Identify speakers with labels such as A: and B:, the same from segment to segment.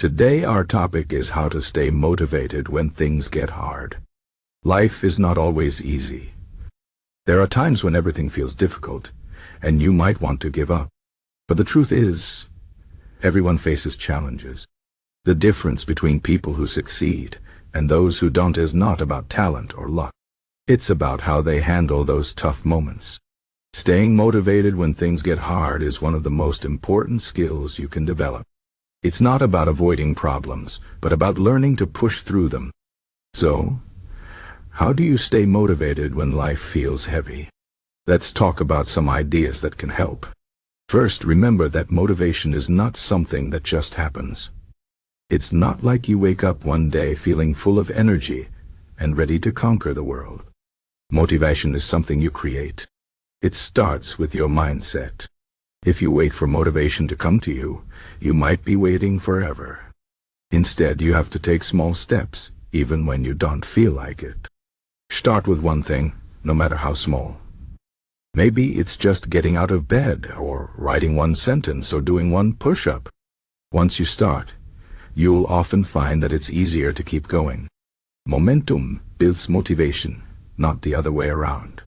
A: Today our topic is how to stay motivated when things get hard. Life is not always easy. There are times when everything feels difficult, and you might want to give up. But the truth is, everyone faces challenges. The difference between people who succeed and those who don't is not about talent or luck. It's about how they handle those tough moments. Staying motivated when things get hard is one of the most important skills you can develop. It's not about avoiding problems, but about learning to push through them. So, how do you stay motivated when life feels heavy? Let's talk about some ideas that can help. First, remember that motivation is not something that just happens. It's not like you wake up one day feeling full of energy and ready to conquer the world. Motivation is something you create. It starts with your mindset. If you wait for motivation to come to you, you might be waiting forever. Instead, you have to take small steps, even when you don't feel like it. Start with one thing, no matter how small. Maybe it's just getting out of bed, or writing one sentence, or doing one push-up. Once you start, you'll often find that it's easier to keep going. Momentum builds motivation, not the other way around.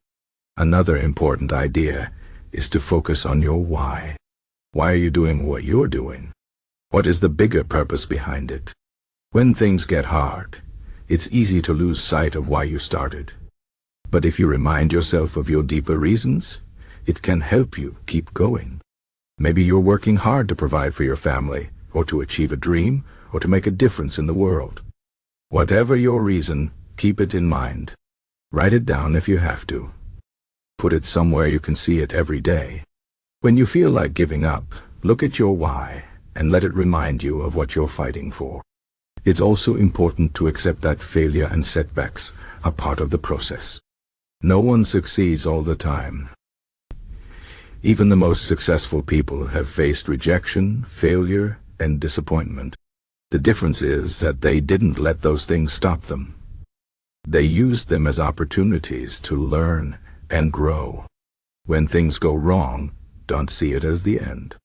A: Another important idea is to focus on your why. Why are you doing what you're doing? What is the bigger purpose behind it? When things get hard, it's easy to lose sight of why you started. But if you remind yourself of your deeper reasons, it can help you keep going. Maybe you're working hard to provide for your family, or to achieve a dream, or to make a difference in the world. Whatever your reason, keep it in mind. Write it down if you have to. Put it somewhere you can see it every day. When you feel like giving up, look at your why and let it remind you of what you're fighting for. It's also important to accept that failure and setbacks are part of the process. No one succeeds all the time. Even the most successful people have faced rejection, failure, and disappointment. The difference is that they didn't let those things stop them. They used them as opportunities to learn and grow. When things go wrong, don't see it as the end.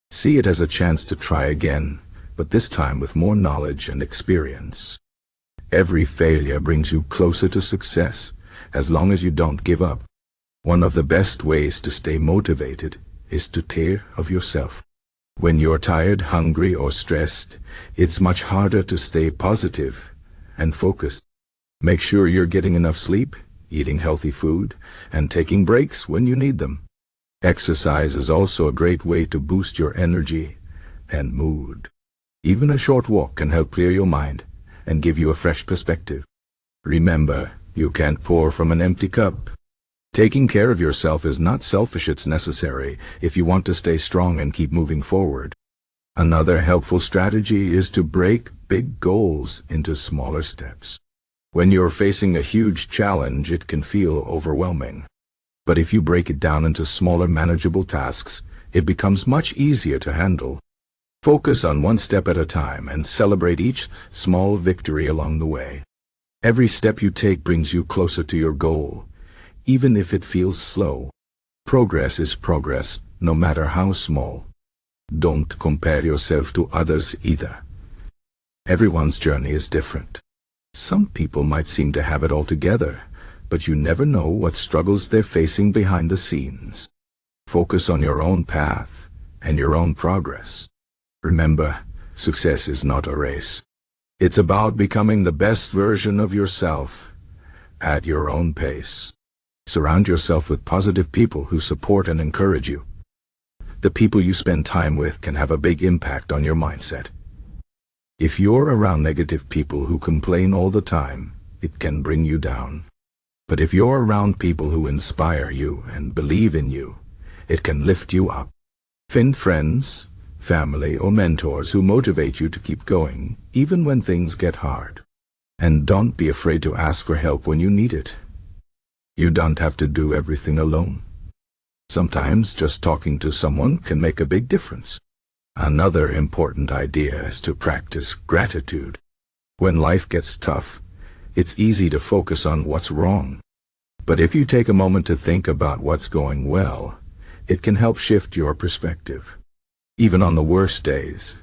A: See it as a chance to try again, but this time with more knowledge and experience. Every failure brings you closer to success, as long as you don't give up. One of the best ways to stay motivated is to take care of yourself. When you're tired, hungry, or stressed, it's much harder to stay positive and focused. Make sure you're getting enough sleep, eating healthy food, and taking breaks when you need them. Exercise is also a great way to boost your energy and mood. Even a short walk can help clear your mind and give you a fresh perspective. Remember, you can't pour from an empty cup. Taking care of yourself is not selfish, it's necessary if you want to stay strong and keep moving forward. Another helpful strategy is to break big goals into smaller steps. When you're facing a huge challenge, it can feel overwhelming. But if you break it down into smaller, manageable tasks, it becomes much easier to handle. Focus on one step at a time and celebrate each small victory along the way. Every step you take brings you closer to your goal, even if it feels slow. Progress is progress, no matter how small. Don't compare yourself to others either. Everyone's journey is different. Some people might seem to have it all together, but you never know what struggles they're facing behind the scenes. Focus on your own path and your own progress. Remember, success is not a race. It's about becoming the best version of yourself at your own pace. Surround yourself with positive people who support and encourage you. The people you spend time with can have a big impact on your mindset. If you're around negative people who complain all the time, it can bring you down. But if you're around people who inspire you and believe in you, it can lift you up. Find friends, family, or mentors who motivate you to keep going, even when things get hard. And don't be afraid to ask for help when you need it. You don't have to do everything alone. Sometimes just talking to someone can make a big difference. Another important idea is to practice gratitude. When life gets tough, it's easy to focus on what's wrong. But if you take a moment to think about what's going well, it can help shift your perspective. Even on the worst days,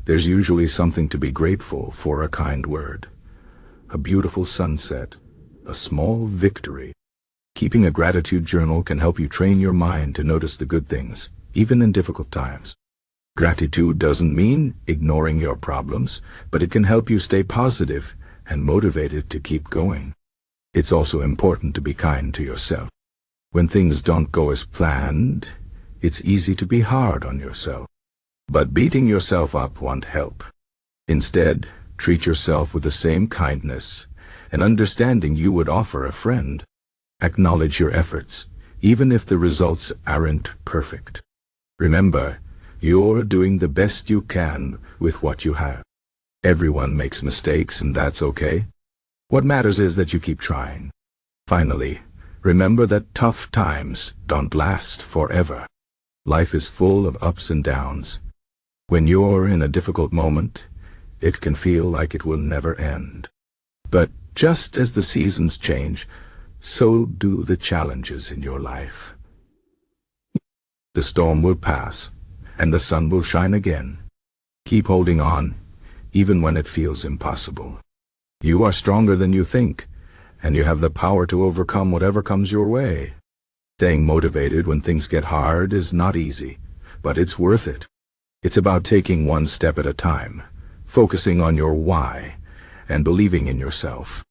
A: There's usually something to be grateful for: a kind word, a beautiful sunset, a small victory. Keeping a gratitude journal can help you train your mind to notice the good things, even in difficult times. Gratitude doesn't mean ignoring your problems, but it can help you stay positive and motivated to keep going. It's also important to be kind to yourself. When things don't go as planned, it's easy to be hard on yourself. But beating yourself up won't help. Instead, treat yourself with the same kindness and understanding you would offer a friend. Acknowledge your efforts, even if the results aren't perfect. Remember, you're doing the best you can with what you have. Everyone makes mistakes, and that's okay. What matters is that you keep trying. Finally, remember that tough times don't last forever. Life is full of ups and downs. When you're in a difficult moment, it can feel like it will never end. But just as the seasons change, so do the challenges in your life. The storm will pass, and the sun will shine again. Keep holding on, even when it feels impossible. You are stronger than you think, and you have the power to overcome whatever comes your way. Staying motivated when things get hard is not easy, but it's worth it. It's about taking one step at a time, focusing on your why, and believing in yourself.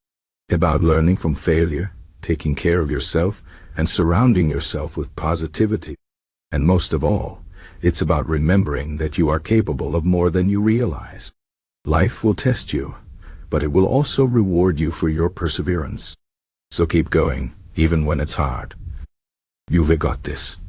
A: About learning from failure, taking care of yourself, and surrounding yourself with positivity. And most of all, it's about remembering that you are capable of more than you realize. Life will test you, but it will also reward you for your perseverance. So keep going, even when it's hard. You've got this.